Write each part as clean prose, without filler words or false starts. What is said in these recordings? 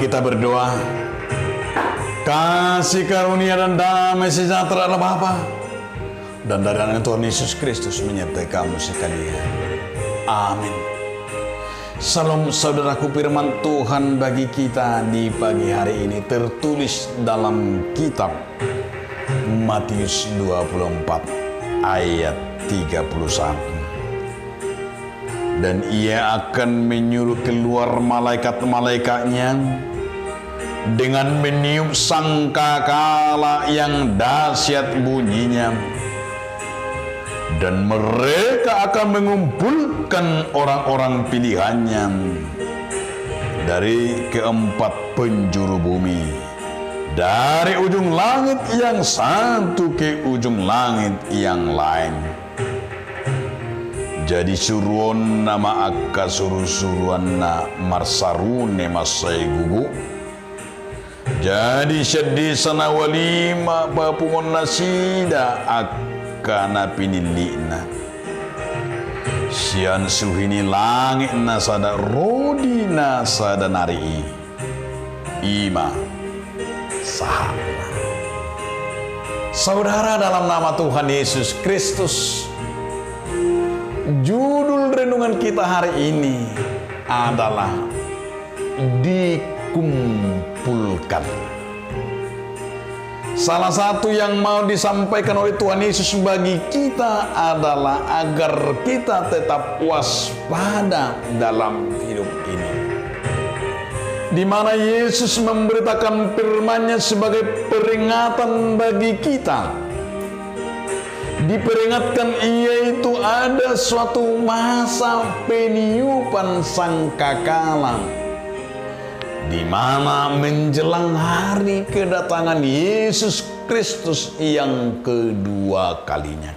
kita berdoa. Kasih karunia dan damai sejahtera Allah Bapa dan dari anak Tuhan Yesus Kristus menyertai kamu sekalian. Amin. Salam saudaraku, firman Tuhan bagi kita di pagi hari ini tertulis dalam kitab Matius 24 ayat 31. Dan ia akan menyuruh keluar malaikat-malaikatnya dengan meniup sangkakala yang dahsyat bunyinya. Dan mereka akan mengumpulkan orang-orang pilihannya dari keempat penjuru bumi, dari ujung langit yang satu ke ujung langit yang lain. Jadi suruhan nama akka suruh-suruhan na marsarune masai gugu. Jadi sedih sana walima papungon nasida akka na pinilina. Sian suhini langit na sada rodi na sada narii. Ima sahana. Saudara, dalam nama Tuhan Yesus Kristus, judul renungan kita hari ini adalah dikumpulkan. Salah satu yang mau disampaikan oleh Tuhan Yesus bagi kita adalah agar kita tetap waspada dalam hidup ini, di mana Yesus memberitakan firman-Nya sebagai peringatan bagi kita. Diperingatkan yaitu ada suatu masa peniupan sangkakala, di mana menjelang hari kedatangan Yesus Kristus yang kedua kalinya.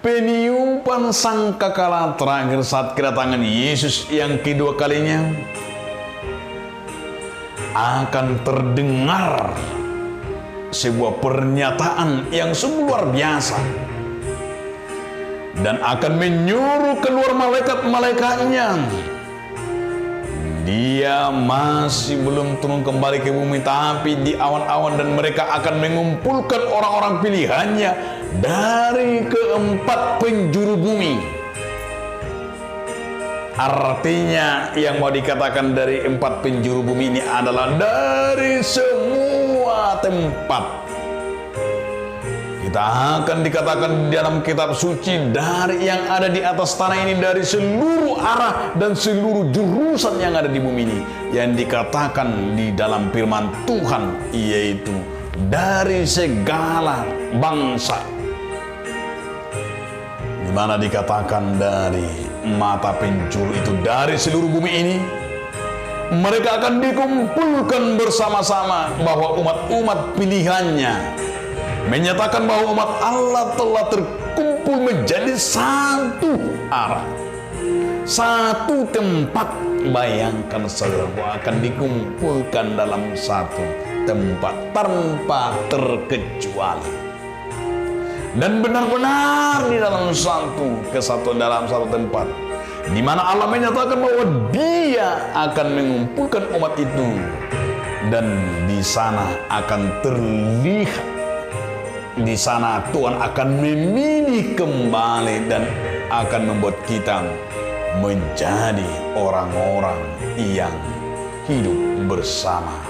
Peniupan sangkakala terakhir saat kedatangan Yesus yang kedua kalinya akan terdengar sebuah pernyataan yang sungguh luar biasa, dan akan menyuruh keluar malaikat-malaikatnya. Dia masih belum turun kembali ke bumi, tapi di awan-awan, dan mereka akan mengumpulkan orang-orang pilihannya dari keempat penjuru bumi. Artinya yang mau dikatakan dari empat penjuru bumi ini adalah dari semua tempat. Kita akan dikatakan di dalam kitab suci, dari yang ada di atas tanah ini, dari seluruh arah dan seluruh jurusan yang ada di bumi ini, yang dikatakan di dalam firman Tuhan, yaitu dari segala bangsa, di mana dikatakan dari mata penjuru itu dari seluruh bumi ini. Mereka akan dikumpulkan bersama-sama, bahwa umat-umat pilihannya menyatakan bahwa umat Allah telah terkumpul menjadi satu arah, satu tempat. Bayangkan saudara, akan dikumpulkan dalam satu tempat tanpa terkecuali, dan benar-benar di dalam satu kesatuan, dalam satu tempat, di mana Allah menyatakan bahwa Dia akan mengumpulkan umat itu, dan di sana akan terlihat, di sana Tuhan akan memilih kembali dan akan membuat kita menjadi orang-orang yang hidup bersama,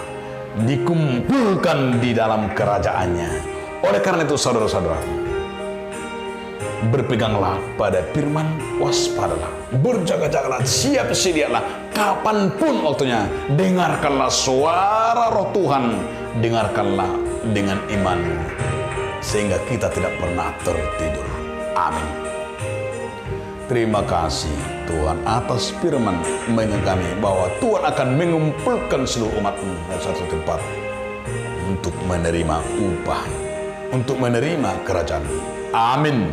dikumpulkan di dalam kerajaannya. Oleh karena itu saudara-saudara, berpeganglah pada firman, waspadalah, berjaga-jagalah, siap sedialah, kapanpun waktunya. Dengarkanlah suara Roh Tuhan, dengarkanlah dengan iman, sehingga kita tidak pernah tertidur. Amin. Terima kasih Tuhan atas firman kami, bahwa Tuhan akan mengumpulkan seluruh umat-Mu di satu tempat untuk menerima upah, untuk menerima kerajaan. Amin.